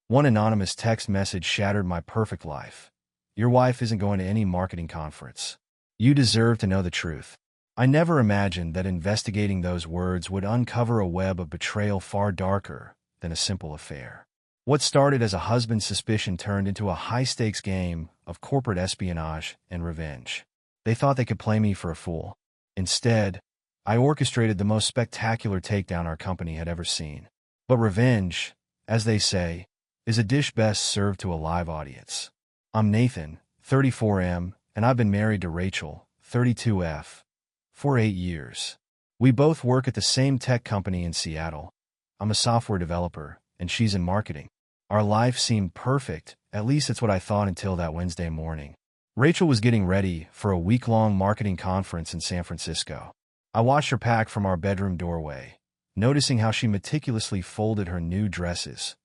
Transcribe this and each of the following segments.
One anonymous text message shattered my perfect life. Your wife isn't going to any marketing conference. You deserve to know the truth. I never imagined that investigating those words would uncover a web of betrayal far darker than a simple affair. What started as a husband's suspicion turned into a high-stakes game of corporate espionage and revenge. They thought they could play me for a fool. Instead, I orchestrated the most spectacular takedown our company had ever seen. But revenge, as they say, is a dish best served to a live audience. I'm Nathan, 34M, and I've been married to Rachel, 32F, for 8 years. We both work at the same tech company in Seattle. I'm a software developer, and she's in marketing. Our life seemed perfect, at least it's what I thought until that Wednesday morning. Rachel was getting ready for a week-long marketing conference in San Francisco. I watched her pack from our bedroom doorway, noticing how she meticulously folded her new dresses,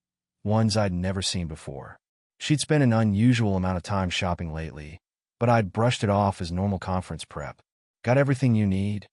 ones I'd never seen before. She'd spent an unusual amount of time shopping lately, but I'd brushed it off as normal conference prep. Got everything you need?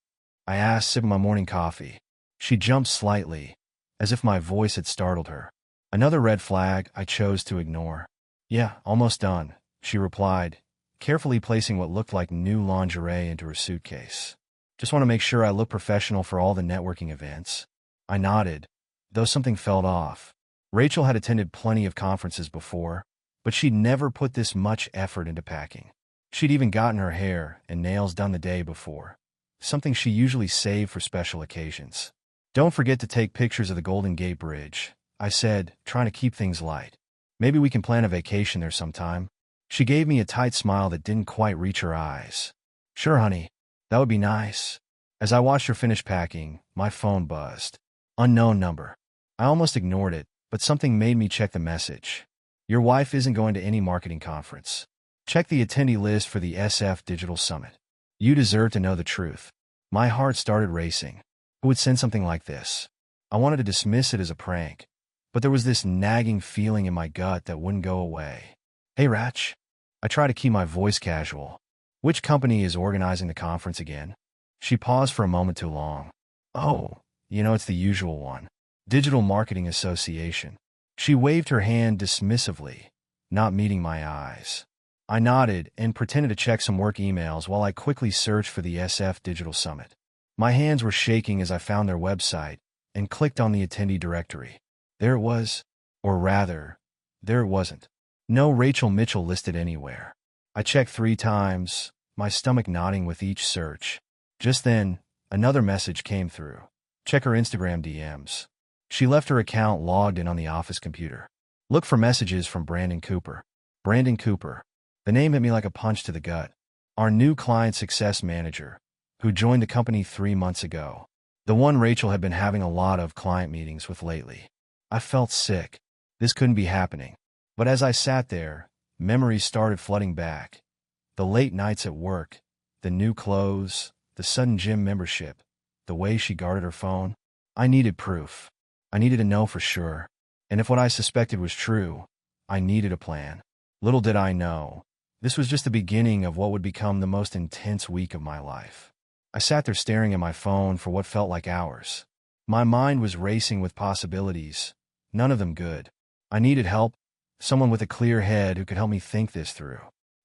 I asked, sipping my morning coffee. She jumped slightly, as if my voice had startled her. Another red flag I chose to ignore. Yeah, almost done, she replied, carefully placing what looked like new lingerie into her suitcase. Just want to make sure I look professional for all the networking events. I nodded, though something felt off. Rachel had attended plenty of conferences before, but she'd never put this much effort into packing. She'd even gotten her hair and nails done the day before, something she usually saved for special occasions. Don't forget to take pictures of the Golden Gate Bridge, I said, trying to keep things light. Maybe we can plan a vacation there sometime. She gave me a tight smile that didn't quite reach her eyes. Sure, honey. That would be nice. As I watched her finish packing, my phone buzzed. Unknown number. I almost ignored it, but something made me check the message. Your wife isn't going to any marketing conference. Check the attendee list for the SF Digital Summit. You deserve to know the truth. My heart started racing. Who would send something like this? I wanted to dismiss it as a prank, but there was this nagging feeling in my gut that wouldn't go away. Hey, Rach. I try to keep my voice casual. Which company is organizing the conference again? She paused for a moment too long. Oh, it's the usual one. Digital Marketing Association. She waved her hand dismissively, not meeting my eyes. I nodded and pretended to check some work emails while I quickly searched for the SF Digital Summit. My hands were shaking as I found their website and clicked on the attendee directory. There it was, or rather, there it wasn't. No Rachel Mitchell listed anywhere. I checked 3 times, my stomach nodding with each search. Just then, another message came through. Check her Instagram DMs. She left her account logged in on the office computer. Look for messages from Brandon Cooper. Brandon Cooper. The name hit me like a punch to the gut. Our new client success manager, who joined the company 3 months ago. The one Rachel had been having a lot of client meetings with lately. I felt sick. This couldn't be happening. But as I sat there, memories started flooding back. The late nights at work, the new clothes, the sudden gym membership, the way she guarded her phone. I needed proof. I needed to know for sure. And if what I suspected was true, I needed a plan. Little did I know, this was just the beginning of what would become the most intense week of my life. I sat there staring at my phone for what felt like hours. My mind was racing with possibilities, none of them good. I needed help, someone with a clear head who could help me think this through.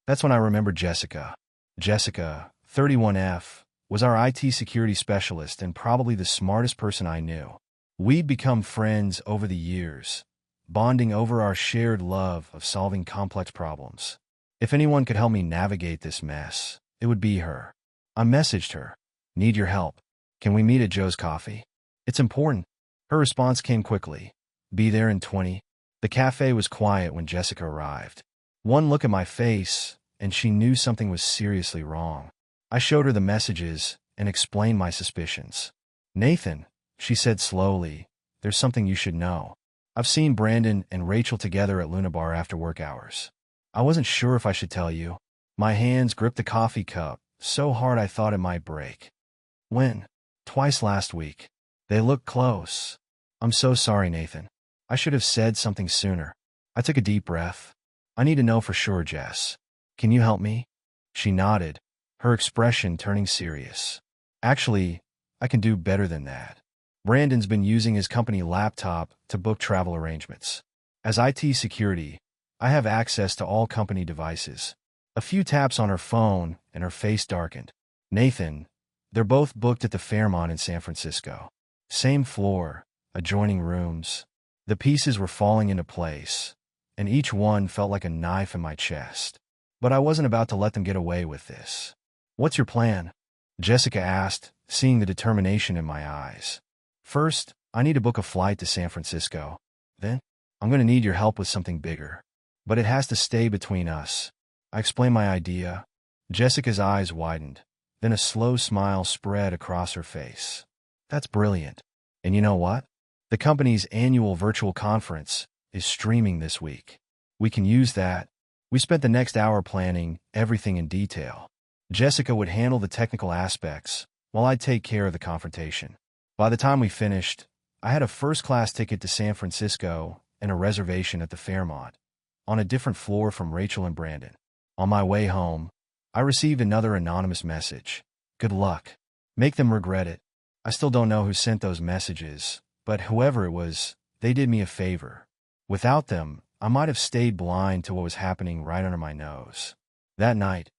That's when I remembered Jessica. Jessica, 31F, was our IT security specialist and probably the smartest person I knew. We'd become friends over the years, bonding over our shared love of solving complex problems. If anyone could help me navigate this mess, it would be her. I messaged her. Need your help. Can we meet at Joe's Coffee? It's important. Her response came quickly. Be there in 20. The cafe was quiet when Jessica arrived. One look at my face, and she knew something was seriously wrong. I showed her the messages and explained my suspicions. Nathan, she said slowly, there's something you should know. I've seen Brandon and Rachel together at Luna Bar after work hours. I wasn't sure if I should tell you. My hands gripped the coffee cup so hard I thought it might break. When? Twice last week. They look close. I'm so sorry, Nathan. I should have said something sooner. I took a deep breath. I need to know for sure, Jess. Can you help me? She nodded, her expression turning serious. Actually, I can do better than that. Brandon's been using his company laptop to book travel arrangements. As IT security, I have access to all company devices. A few taps on her phone, and her face darkened. Nathan, they're both booked at the Fairmont in San Francisco. Same floor, adjoining rooms. The pieces were falling into place, and each one felt like a knife in my chest. But I wasn't about to let them get away with this. "What's your plan?" Jessica asked, seeing the determination in my eyes. "First, I need to book a flight to San Francisco. Then, I'm going to need your help with something bigger. But it has to stay between us." I explained my idea. Jessica's eyes widened. Then a slow smile spread across her face. "That's brilliant. And you know what? The company's annual virtual conference is streaming this week. We can use that." We spent the next hour planning everything in detail. Jessica would handle the technical aspects, while I'd take care of the confrontation. By the time we finished, I had a first-class ticket to San Francisco and a reservation at the Fairmont, on a different floor from Rachel and Brandon. On my way home, I received another anonymous message. "Good luck. Make them regret it." I still don't know who sent those messages, but whoever it was, they did me a favor. Without them, I might have stayed blind to what was happening right under my nose. That night,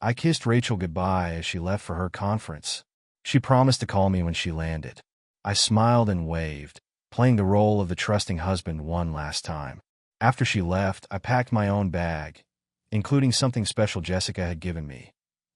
I kissed Rachel goodbye as she left for her conference. She promised to call me when she landed. I smiled and waved, playing the role of the trusting husband one last time. After she left, I packed my own bag, including something special Jessica had given me,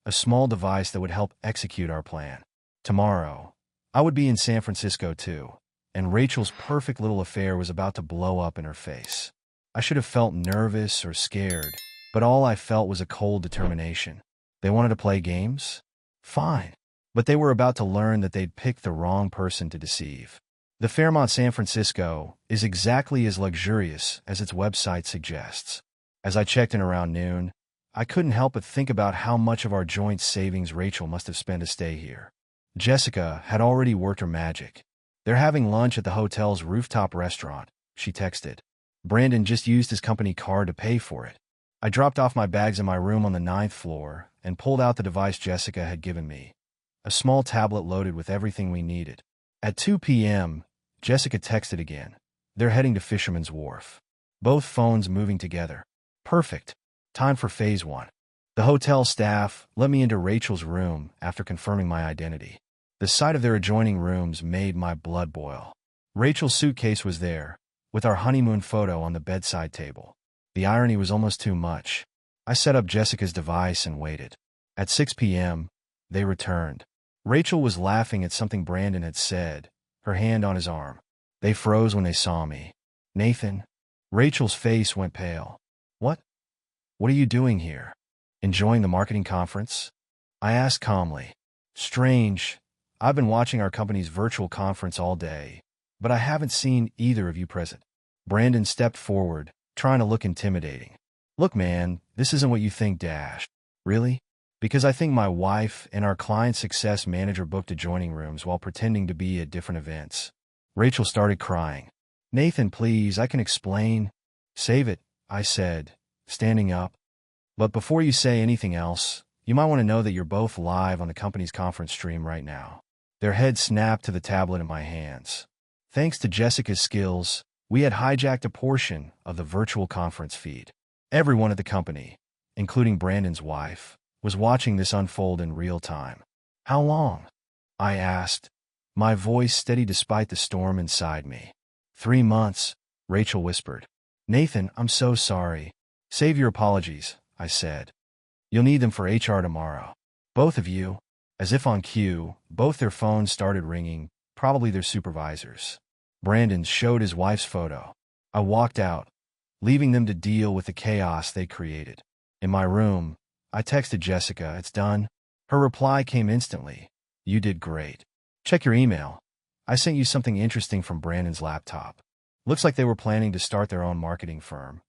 a small device that would help execute our plan. Tomorrow, I would be in San Francisco too, and Rachel's perfect little affair was about to blow up in her face. I should have felt nervous or scared, but all I felt was a cold determination. They wanted to play games? Fine. But they were about to learn that they'd picked the wrong person to deceive. The Fairmont San Francisco is exactly as luxurious as its website suggests. As I checked in around noon, I couldn't help but think about how much of our joint savings Rachel must have spent to stay here. Jessica had already worked her magic. "They're having lunch at the hotel's rooftop restaurant," she texted. "Brandon just used his company card to pay for it." I dropped off my bags in my room on the 9th floor and pulled out the device Jessica had given me, a small tablet loaded with everything we needed. At 2 p.m., Jessica texted again. "They're heading to Fisherman's Wharf." Both phones moving together. Perfect. Time for phase 1. The hotel staff let me into Rachel's room after confirming my identity. The sight of their adjoining rooms made my blood boil. Rachel's suitcase was there, with our honeymoon photo on the bedside table. The irony was almost too much. I set up Jessica's device and waited. At 6 p.m., they returned. Rachel was laughing at something Brandon had said, her hand on his arm. They froze when they saw me. "Nathan?" Rachel's face went pale. "What? What are you doing here? Enjoying the marketing conference?" I asked calmly. "Strange. I've been watching our company's virtual conference all day, but I haven't seen either of you present." Brandon stepped forward, trying to look intimidating. "Look, man, this isn't what you think, Dash." "Really?" "Because I think my wife and our client success manager booked adjoining rooms while pretending to be at different events." Rachel started crying. "Nathan, please, I can explain." "Save it," I said, standing up. "But before you say anything else, you might want to know that you're both live on the company's conference stream right now." Their heads snapped to the tablet in my hands. Thanks to Jessica's skills, we had hijacked a portion of the virtual conference feed. Everyone at the company, including Brandon's wife, was watching this unfold in real time. "How long?" I asked, my voice steady despite the storm inside me. 3 months, Rachel whispered. "Nathan, I'm so sorry." "Save your apologies," I said. "You'll need them for HR tomorrow." "Both of you?" As if on cue, both their phones started ringing, probably their supervisors. Brandon showed his wife's photo. I walked out, leaving them to deal with the chaos they created. In my room, I texted Jessica, "It's done." Her reply came instantly. "You did great. Check your email. I sent you something interesting from Brandon's laptop." Looks like they were planning to start their own marketing firm,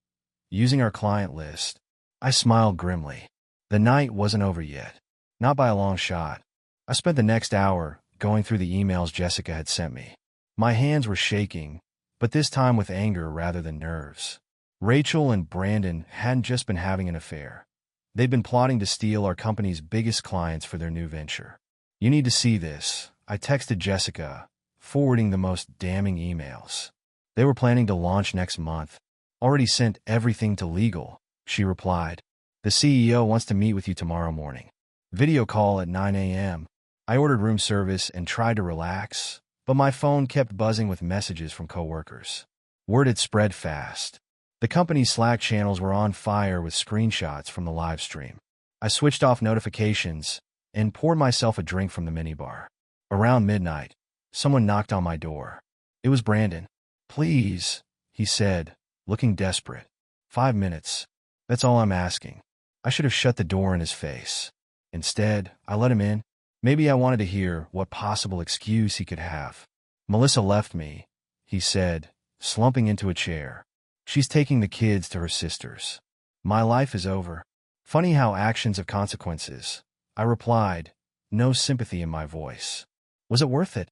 using our client list. I smiled grimly. The night wasn't over yet. Not by a long shot. I spent the next hour going through the emails Jessica had sent me. My hands were shaking, but this time with anger rather than nerves. Rachel and Brandon hadn't just been having an affair. They'd been plotting to steal our company's biggest clients for their new venture. "You need to see this," I texted Jessica, forwarding the most damning emails. They were planning to launch next month. Already sent everything to legal, she replied. The CEO wants to meet with you tomorrow morning. Video call at 9 a.m. I ordered room service and tried to relax, but my phone kept buzzing with messages from coworkers. Word had spread fast. The company's Slack channels were on fire with screenshots from the live stream. I switched off notifications and poured myself a drink from the minibar. Around midnight, someone knocked on my door. It was Brandon. Please, he said, looking desperate. 5 minutes. That's all I'm asking. I should have shut the door in his face. Instead, I let him in. Maybe I wanted to hear what possible excuse he could have. Melissa left me, he said, slumping into a chair. She's taking the kids to her sister's. My life is over. Funny how actions have consequences, I replied, no sympathy in my voice. Was it worth it?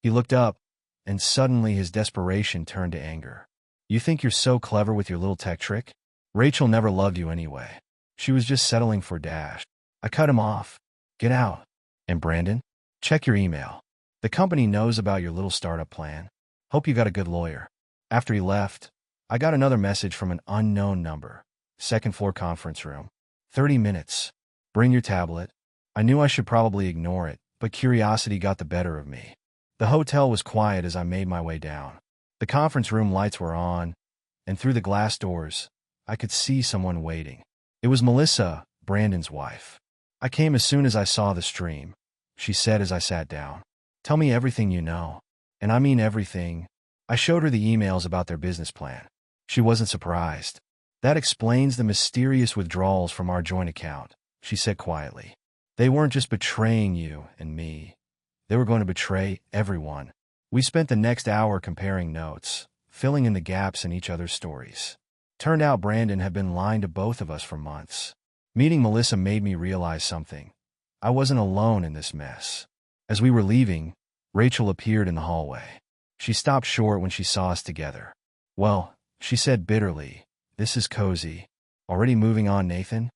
He looked up, and suddenly his desperation turned to anger. You think you're so clever with your little tech trick? Rachel never loved you anyway. She was just settling for Dash. I cut him off. Get out. And Brandon? Check your email. The company knows about your little startup plan. Hope you got a good lawyer. After he left, I got another message from an unknown number. Second floor conference room. 30 minutes. Bring your tablet. I knew I should probably ignore it, but curiosity got the better of me. The hotel was quiet as I made my way down. The conference room lights were on, and through the glass doors, I could see someone waiting. It was Melissa, Brandon's wife. I came as soon as I saw the stream, she said as I sat down. Tell me everything you know. And I mean everything. I showed her the emails about their business plan. She wasn't surprised. That explains the mysterious withdrawals from our joint account, she said quietly. They weren't just betraying you and me. They were going to betray everyone. We spent the next hour comparing notes, filling in the gaps in each other's stories. Turned out Brandon had been lying to both of us for months. Meeting Melissa made me realize something. I wasn't alone in this mess. As we were leaving, Rachel appeared in the hallway. She stopped short when she saw us together. Well, she said bitterly, this is cozy. Already moving on, Nathan?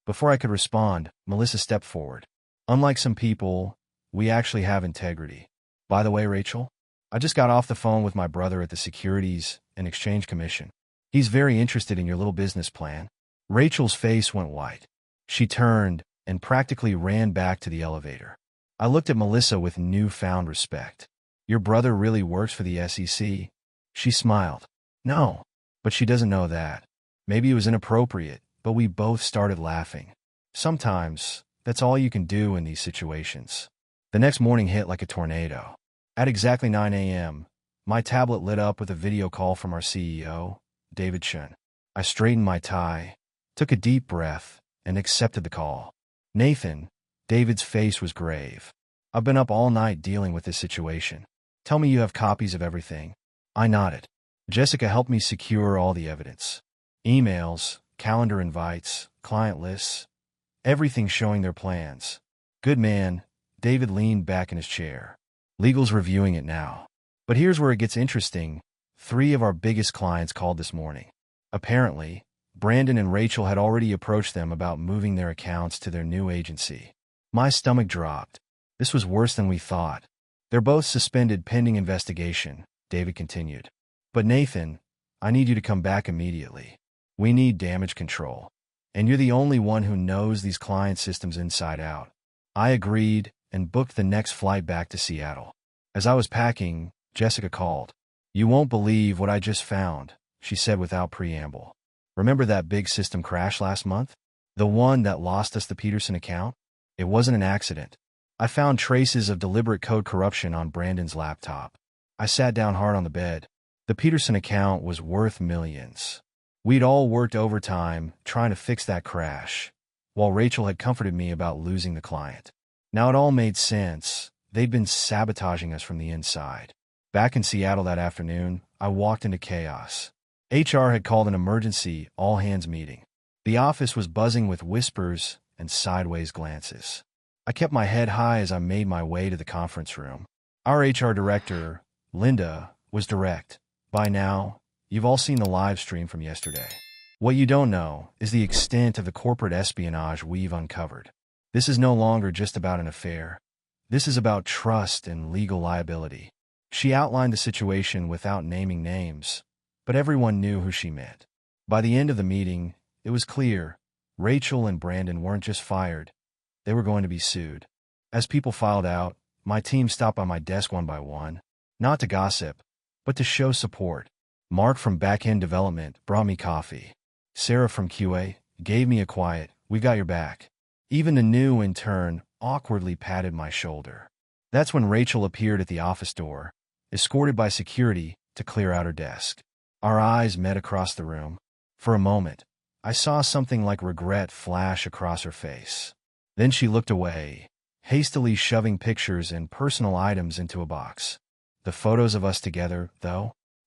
Before I could respond, Melissa stepped forward. Unlike some people, we actually have integrity. By the way, Rachel, I just got off the phone with my brother at the Securities and Exchange Commission. He's very interested in your little business plan. Rachel's face went white. She turned and practically ran back to the elevator. I looked at Melissa with newfound respect. Your brother really works for the SEC? She smiled. No, but she doesn't know that. Maybe it was inappropriate, but we both started laughing. Sometimes, that's all you can do in these situations. The next morning hit like a tornado. At exactly 9 a.m., my tablet lit up with a video call from our CEO, David Chen. I straightened my tie, took a deep breath, and accepted the call. Nathan, David's face was grave. I've been up all night dealing with this situation. Tell me you have copies of everything. I nodded. Jessica helped me secure all the evidence. Emails, calendar invites, client lists, everything showing their plans. Good man, David leaned back in his chair. Legal's reviewing it now. But here's where it gets interesting. 3 of our biggest clients called this morning. Apparently, Brandon and Rachel had already approached them about moving their accounts to their new agency. My stomach dropped. This was worse than we thought. They're both suspended pending investigation, David continued. But Nathan, I need you to come back immediately. We need damage control. And you're the only one who knows these client systems inside out. I agreed and booked the next flight back to Seattle. As I was packing, Jessica called. You won't believe what I just found, she said without preamble. Remember that big system crash last month? The one that lost us the Peterson account? It wasn't an accident. I found traces of deliberate code corruption on Brandon's laptop. I sat down hard on the bed. The Peterson account was worth millions. We'd all worked overtime trying to fix that crash, while Rachel had comforted me about losing the client. Now it all made sense. They'd been sabotaging us from the inside. Back in Seattle that afternoon, I walked into chaos. HR had called an emergency all-hands meeting. The office was buzzing with whispers and sideways glances. I kept my head high as I made my way to the conference room. Our HR director, Linda, was direct. By now, you've all seen the live stream from yesterday. What you don't know is the extent of the corporate espionage we've uncovered. This is no longer just about an affair. This is about trust and legal liability. She outlined the situation without naming names, but everyone knew who she meant. By the end of the meeting, it was clear Rachel and Brandon weren't just fired, they were going to be sued. As people filed out, my team stopped by my desk one by one, not to gossip, but to show support. Mark from back-end development brought me coffee. Sarah from QA gave me a quiet, "We got your back." Even the new intern awkwardly patted my shoulder. That's when Rachel appeared at the office door, escorted by security to clear out her desk. Our eyes met across the room. For a moment, I saw something like regret flash across her face. Then she looked away, hastily shoving pictures and personal items into a box. The photos of us together,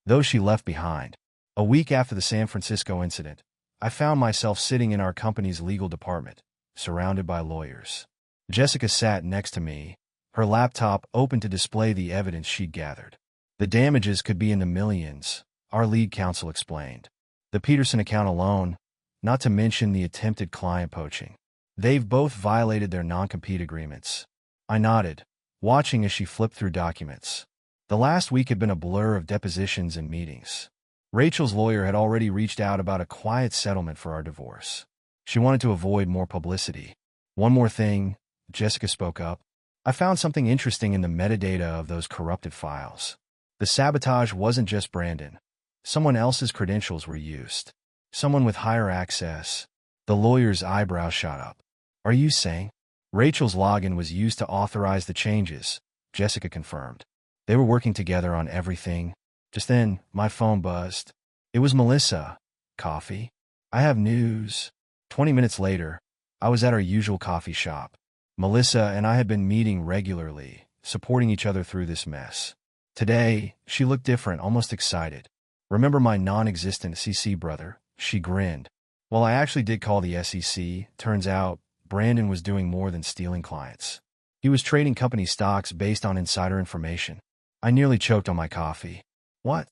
those she left behind. A week after the San Francisco incident, I found myself sitting in our company's legal department, surrounded by lawyers. Jessica sat next to me, her laptop open to display the evidence she'd gathered. The damages could be in the millions, our lead counsel explained. The Peterson account alone, not to mention the attempted client poaching. They've both violated their non-compete agreements. I nodded, watching as she flipped through documents. The last week had been a blur of depositions and meetings. Rachel's lawyer had already reached out about a quiet settlement for our divorce. She wanted to avoid more publicity. "One more thing," Jessica spoke up. "I found something interesting in the metadata of those corrupted files. The sabotage wasn't just Brandon. Someone else's credentials were used. Someone with higher access." The lawyer's eyebrows shot up. "Are you saying?" "Rachel's login was used to authorize the changes," Jessica confirmed. "They were working together on everything." Just then, my phone buzzed. It was Melissa. "Coffee?" "I have news." 20 minutes later, I was at our usual coffee shop. Melissa and I had been meeting regularly, supporting each other through this mess. Today, she looked different, almost excited. "Remember my non-existent CC brother?" She grinned. Well, I actually did call the SEC. Turns out, Brandon was doing more than stealing clients. He was trading company stocks based on insider information. I nearly choked on my coffee. "What?"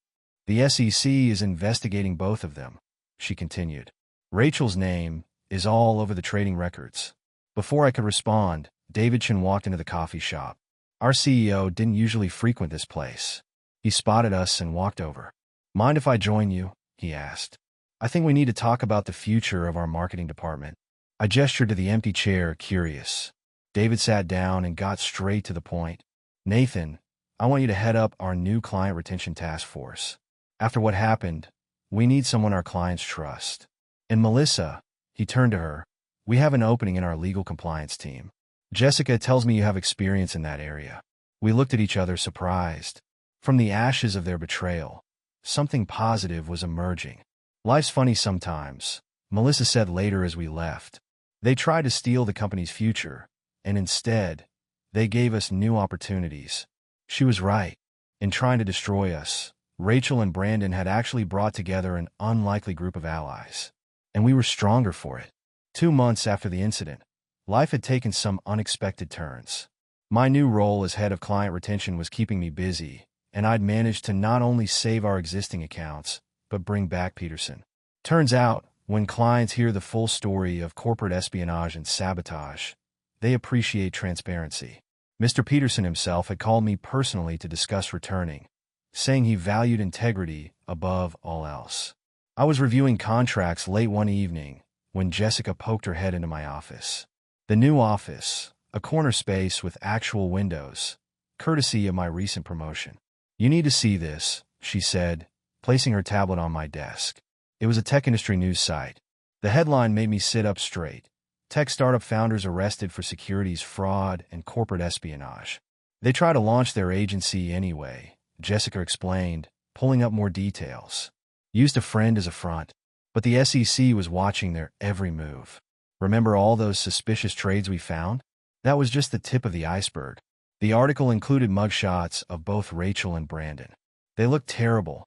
"The SEC is investigating both of them," she continued. "Rachel's name is all over the trading records." Before I could respond, David Chen walked into the coffee shop. Our CEO didn't usually frequent this place. He spotted us and walked over. "Mind if I join you?" he asked. "I think we need to talk about the future of our marketing department." I gestured to the empty chair, curious. David sat down and got straight to the point. "Nathan, I want you to head up our new client retention task force. After what happened, we need someone our clients trust. And Melissa," he turned to her, "we have an opening in our legal compliance team. Jessica tells me you have experience in that area." We looked at each other, surprised. From the ashes of their betrayal, something positive was emerging. "Life's funny sometimes," Melissa said later as we left. "They tried to steal the company's future, and instead, they gave us new opportunities." She was right. In trying to destroy us, Rachel and Brandon had actually brought together an unlikely group of allies. And we were stronger for it. 2 months after the incident, life had taken some unexpected turns. My new role as head of client retention was keeping me busy, and I'd managed to not only save our existing accounts, but bring back Peterson. Turns out, when clients hear the full story of corporate espionage and sabotage, they appreciate transparency. Mr. Peterson himself had called me personally to discuss returning, saying he valued integrity above all else. I was reviewing contracts late one evening when Jessica poked her head into my office. The new office, a corner space with actual windows, courtesy of my recent promotion. "You need to see this," she said, placing her tablet on my desk. It was a tech industry news site. The headline made me sit up straight. "Tech startup founders arrested for securities fraud and corporate espionage." "They try to launch their agency anyway," Jessica explained, pulling up more details. "Used a friend as a front, but the SEC was watching their every move. Remember all those suspicious trades we found? That was just the tip of the iceberg." The article included mugshots of both Rachel and Brandon. They looked terrible.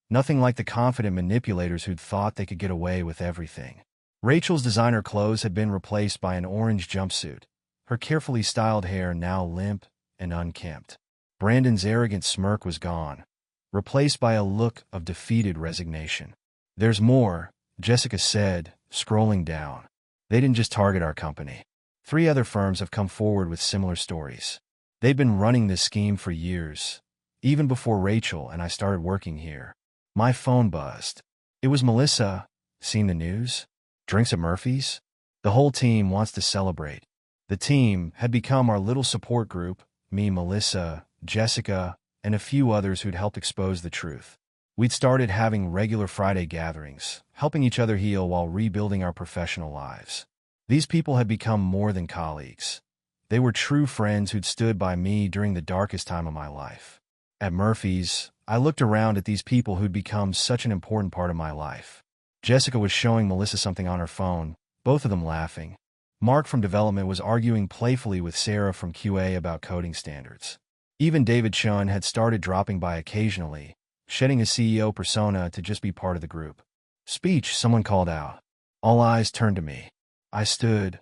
Nothing like the confident manipulators who'd thought they could get away with everything. Rachel's designer clothes had been replaced by an orange jumpsuit, her carefully styled hair now limp and unkempt. Brandon's arrogant smirk was gone, replaced by a look of defeated resignation. "There's more," Jessica said, scrolling down. "They didn't just target our company. 3 other firms have come forward with similar stories. They'd been running this scheme for years, even before Rachel and I started working here." My phone buzzed. It was Melissa. Seen the news? Drinks at Murphy's? The whole team wants to celebrate. The team had become our little support group, me, Melissa, Jessica, and a few others who'd helped expose the truth. We'd started having regular Friday gatherings, helping each other heal while rebuilding our professional lives. These people had become more than colleagues. They were true friends who'd stood by me during the darkest time of my life. At Murphy's, I looked around at these people who'd become such an important part of my life. Jessica was showing Melissa something on her phone, both of them laughing. Mark from development was arguing playfully with Sarah from QA about coding standards. Even David Chun had started dropping by occasionally, shedding a CEO persona to just be part of the group. Speech, someone called out. All eyes turned to me. I stood,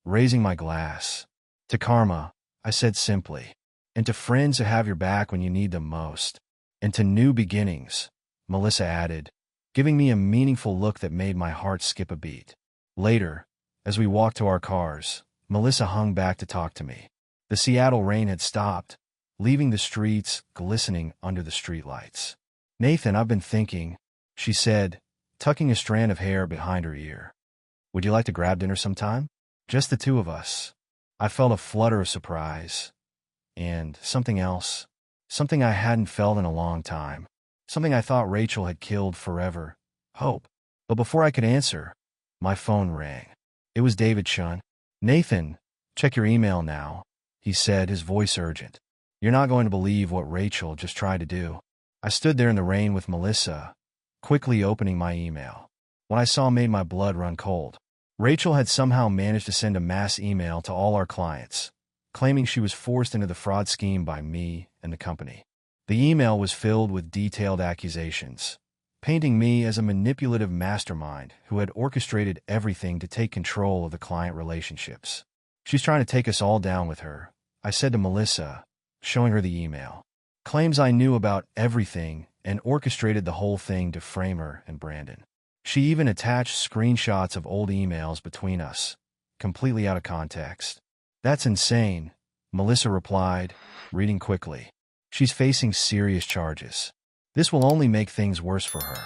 raising my glass. To karma, I said simply. And to friends who have your back when you need them most. And to new beginnings, Melissa added, giving me a meaningful look that made my heart skip a beat. Later, as we walked to our cars, Melissa hung back to talk to me. The Seattle rain had stopped, leaving the streets glistening under the streetlights. Nathan, I've been thinking, she said, tucking a strand of hair behind her ear. Would you like to grab dinner sometime? Just the two of us. I felt a flutter of surprise. And something else. Something I hadn't felt in a long time. Something I thought Rachel had killed forever. Hope. But before I could answer, my phone rang. It was David Chun. Nathan, check your email now, he said, his voice urgent. You're not going to believe what Rachel just tried to do. I stood there in the rain with Melissa, quickly opening my email. What I saw made my blood run cold. Rachel had somehow managed to send a mass email to all our clients, claiming she was forced into the fraud scheme by me and the company. The email was filled with detailed accusations, painting me as a manipulative mastermind who had orchestrated everything to take control of the client relationships. She's trying to take us all down with her, I said to Melissa, showing her the email. Claims I knew about everything and orchestrated the whole thing to frame her and Brandon. She even attached screenshots of old emails between us, completely out of context. That's insane, Melissa replied, reading quickly. She's facing serious charges. This will only make things worse for her.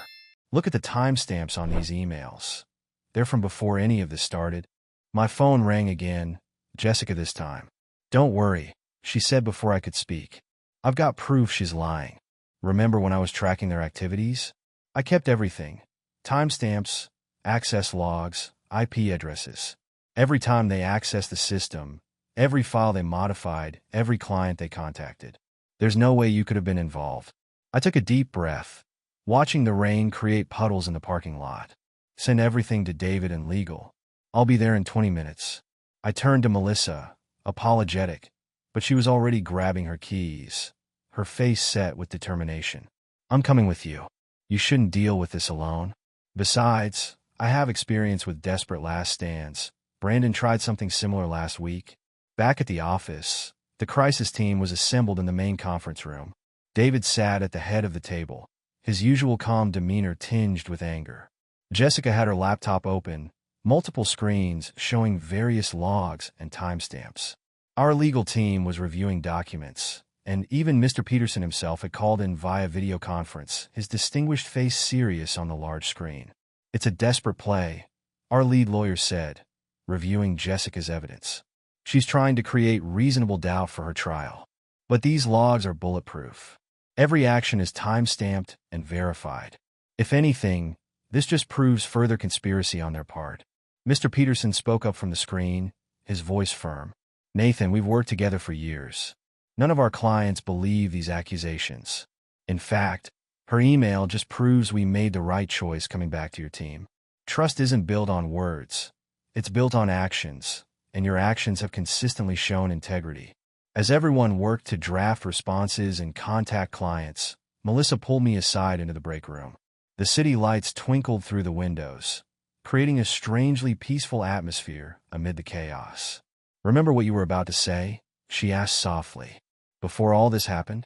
Look at the timestamps on these emails. They're from before any of this started. My phone rang again, Jessica this time. Don't worry, she said before I could speak. I've got proof she's lying. Remember when I was tracking their activities? I kept everything. Timestamps, access logs, IP addresses. Every time they accessed the system, every file they modified, every client they contacted. There's no way you could have been involved. I took a deep breath, watching the rain create puddles in the parking lot. Send everything to David and legal. I'll be there in 20 minutes. I turned to Melissa, apologetic, but she was already grabbing her keys, her face set with determination. I'm coming with you. You shouldn't deal with this alone. Besides, I have experience with desperate last stands. Brandon tried something similar last week. Back at the office, the crisis team was assembled in the main conference room. David sat at the head of the table, his usual calm demeanor tinged with anger. Jessica had her laptop open, multiple screens showing various logs and timestamps. Our legal team was reviewing documents, and even Mr. Peterson himself had called in via video conference, his distinguished face serious on the large screen. It's a desperate play, our lead lawyer said, reviewing Jessica's evidence. She's trying to create reasonable doubt for her trial. But these logs are bulletproof. Every action is time-stamped and verified. If anything, this just proves further conspiracy on their part. Mr. Peterson spoke up from the screen, his voice firm. Nathan, we've worked together for years. None of our clients believe these accusations. In fact, her email just proves we made the right choice coming back to your team. Trust isn't built on words. It's built on actions, and your actions have consistently shown integrity. As everyone worked to draft responses and contact clients, Melissa pulled me aside into the break room. The city lights twinkled through the windows, creating a strangely peaceful atmosphere amid the chaos. Remember what you were about to say? She asked softly. Before all this happened?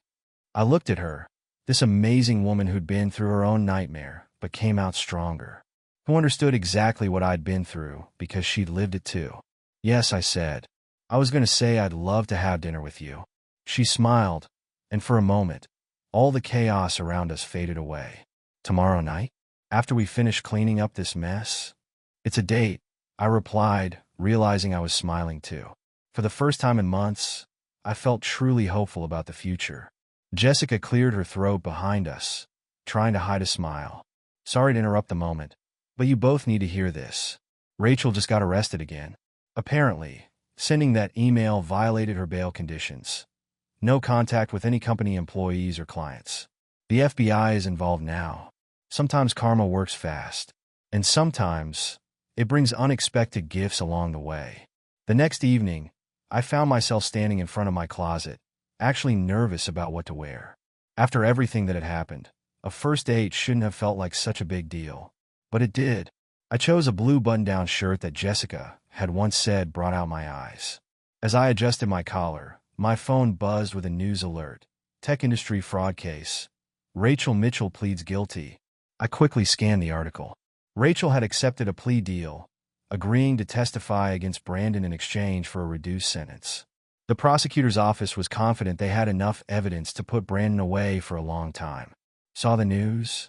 I looked at her, this amazing woman who'd been through her own nightmare, but came out stronger, who understood exactly what I'd been through because she'd lived it too. Yes, I said. I was going to say I'd love to have dinner with you. She smiled, and for a moment, all the chaos around us faded away. Tomorrow night? after we finish cleaning up this mess? It's a date, I replied, realizing I was smiling too. For the first time in months, I felt truly hopeful about the future. Jessica cleared her throat behind us, trying to hide a smile. Sorry to interrupt the moment, but you both need to hear this. Rachel just got arrested again. Apparently, sending that email violated her bail conditions. No contact with any company employees or clients. The FBI is involved now. Sometimes karma works fast, and sometimes it brings unexpected gifts along the way. The next evening, I found myself standing in front of my closet, actually nervous about what to wear. After everything that had happened, a first date shouldn't have felt like such a big deal. But it did. I chose a blue button-down shirt that Jessica had once said brought out my eyes. As I adjusted my collar, my phone buzzed with a news alert. Tech industry fraud case. Rachel Mitchell pleads guilty. I quickly scanned the article. Rachel had accepted a plea deal, agreeing to testify against Brandon in exchange for a reduced sentence. The prosecutor's office was confident they had enough evidence to put Brandon away for a long time. Saw the news?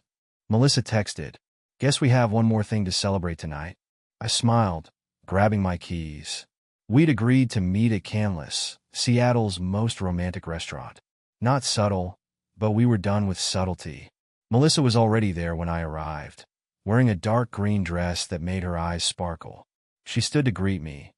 Melissa texted. Guess we have one more thing to celebrate tonight. I smiled, grabbing my keys. We'd agreed to meet at Canlis, Seattle's most romantic restaurant. Not subtle, but we were done with subtlety. Melissa was already there when I arrived, wearing a dark green dress that made her eyes sparkle. She stood to greet me,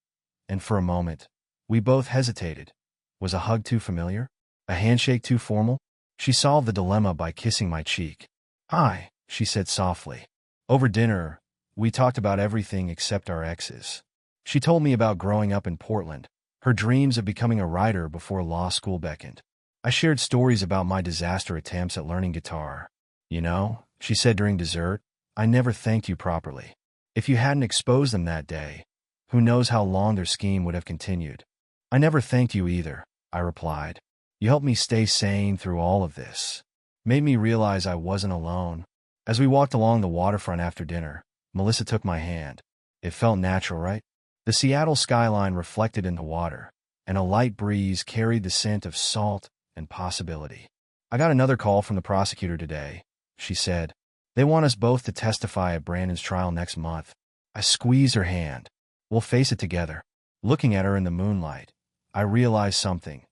and for a moment, we both hesitated. Was a hug too familiar? A handshake too formal? She solved the dilemma by kissing my cheek. Hi, she said softly. Over dinner, we talked about everything except our exes. She told me about growing up in Portland, her dreams of becoming a writer before law school beckoned. I shared stories about my disaster attempts at learning guitar. You know, she said during dessert, I never thanked you properly. If you hadn't exposed them that day, who knows how long their scheme would have continued. I never thanked you either, I replied. You helped me stay sane through all of this. Made me realize I wasn't alone. As we walked along the waterfront after dinner, Melissa took my hand. It felt natural, right? The Seattle skyline reflected in the water, and a light breeze carried the scent of salt and possibility. I got another call from the prosecutor today, she said. They want us both to testify at Brandon's trial next month. I squeezed her hand. We'll face it together. Looking at her in the moonlight, I realized something.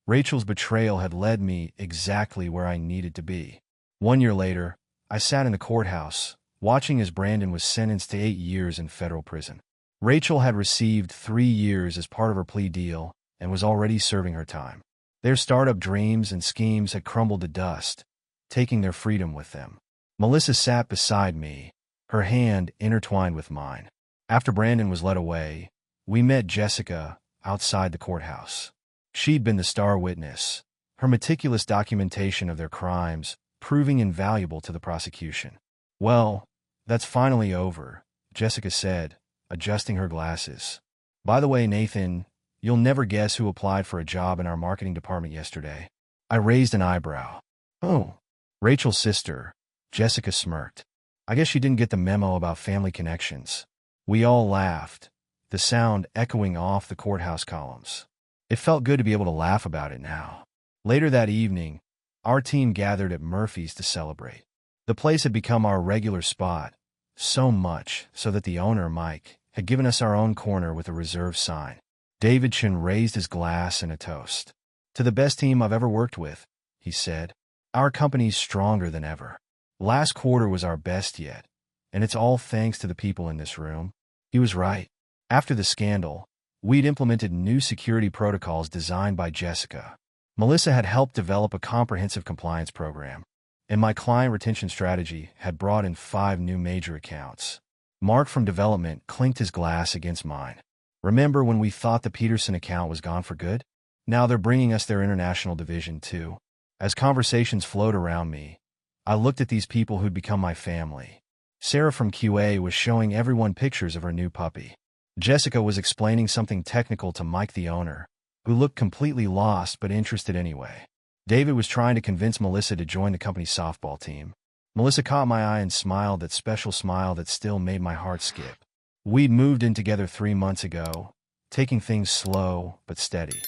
Rachel's betrayal had led me exactly where I needed to be. 1 year later, I sat in the courthouse, watching as Brandon was sentenced to 8 years in federal prison. Rachel had received 3 years as part of her plea deal and was already serving her time. Their startup dreams and schemes had crumbled to dust, taking their freedom with them. Melissa sat beside me, her hand intertwined with mine. After Brandon was led away, we met Jessica outside the courthouse. She'd been the star witness, her meticulous documentation of their crimes proving invaluable to the prosecution. Well, that's finally over, Jessica said, adjusting her glasses. By the way, Nathan, you'll never guess who applied for a job in our marketing department yesterday. I raised an eyebrow. Oh, Rachel's sister, Jessica smirked. I guess she didn't get the memo about family connections. We all laughed, the sound echoing off the courthouse columns. It felt good to be able to laugh about it now. Later that evening, our team gathered at Murphy's to celebrate. The place had become our regular spot, so much so that the owner, Mike, had given us our own corner with a reserved sign. David Chin raised his glass in a toast. To the best team I've ever worked with, he said. Our company's stronger than ever. Last quarter was our best yet, and it's all thanks to the people in this room. He was right. After the scandal, we'd implemented new security protocols designed by Jessica. Melissa had helped develop a comprehensive compliance program, and my client retention strategy had brought in 5 new major accounts. Mark from development clinked his glass against mine. Remember when we thought the Peterson account was gone for good? Now they're bringing us their international division too. As conversations flowed around me, I looked at these people who'd become my family. Sarah from QA was showing everyone pictures of her new puppy. Jessica was explaining something technical to Mike the owner, who looked completely lost but interested anyway. David was trying to convince Melissa to join the company's softball team. Melissa caught my eye and smiled that special smile that still made my heart skip. We'd moved in together 3 months ago, taking things slow but steady.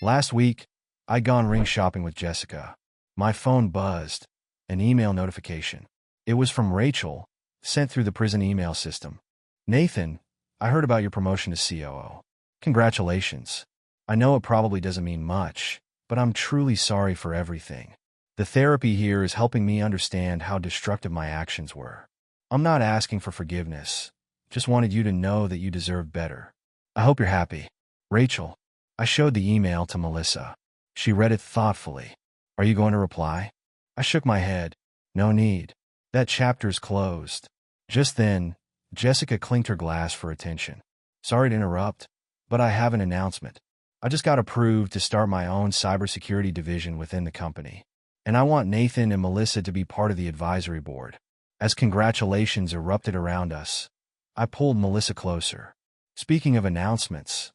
Last week, I'd gone ring shopping with Jessica. My phone buzzed, an email notification. It was from Rachel, sent through the prison email system. Nathan, I heard about your promotion to COO. Congratulations. I know it probably doesn't mean much, but I'm truly sorry for everything. The therapy here is helping me understand how destructive my actions were. I'm not asking for forgiveness. Just wanted you to know that you deserve better. I hope you're happy. Rachel. I showed the email to Melissa. She read it thoughtfully. Are you going to reply? I shook my head. No need. That chapter's closed. Just then, Jessica clinked her glass for attention. Sorry to interrupt, but I have an announcement. I just got approved to start my own cybersecurity division within the company, and I want Nathan and Melissa to be part of the advisory board. As congratulations erupted around us, I pulled Melissa closer. Speaking of announcements,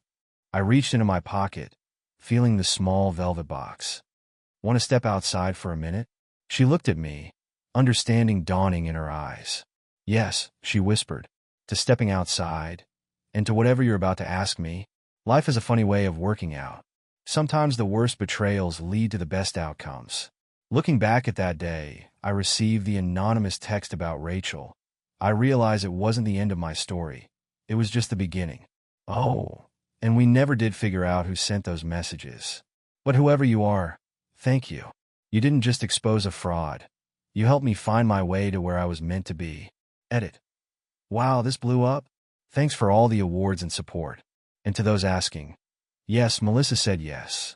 I reached into my pocket, feeling the small velvet box. Want to step outside for a minute? She looked at me, understanding dawning in her eyes. Yes, she whispered, to stepping outside, and to whatever you're about to ask me. Life is a funny way of working out. Sometimes the worst betrayals lead to the best outcomes. Looking back at that day, I received the anonymous text about Rachel. I realized it wasn't the end of my story. It was just the beginning. Oh, and we never did figure out who sent those messages. But whoever you are, thank you. You didn't just expose a fraud. You helped me find my way to where I was meant to be. Edit. Wow, this blew up? Thanks for all the awards and support. And to those asking, yes, Melissa said yes.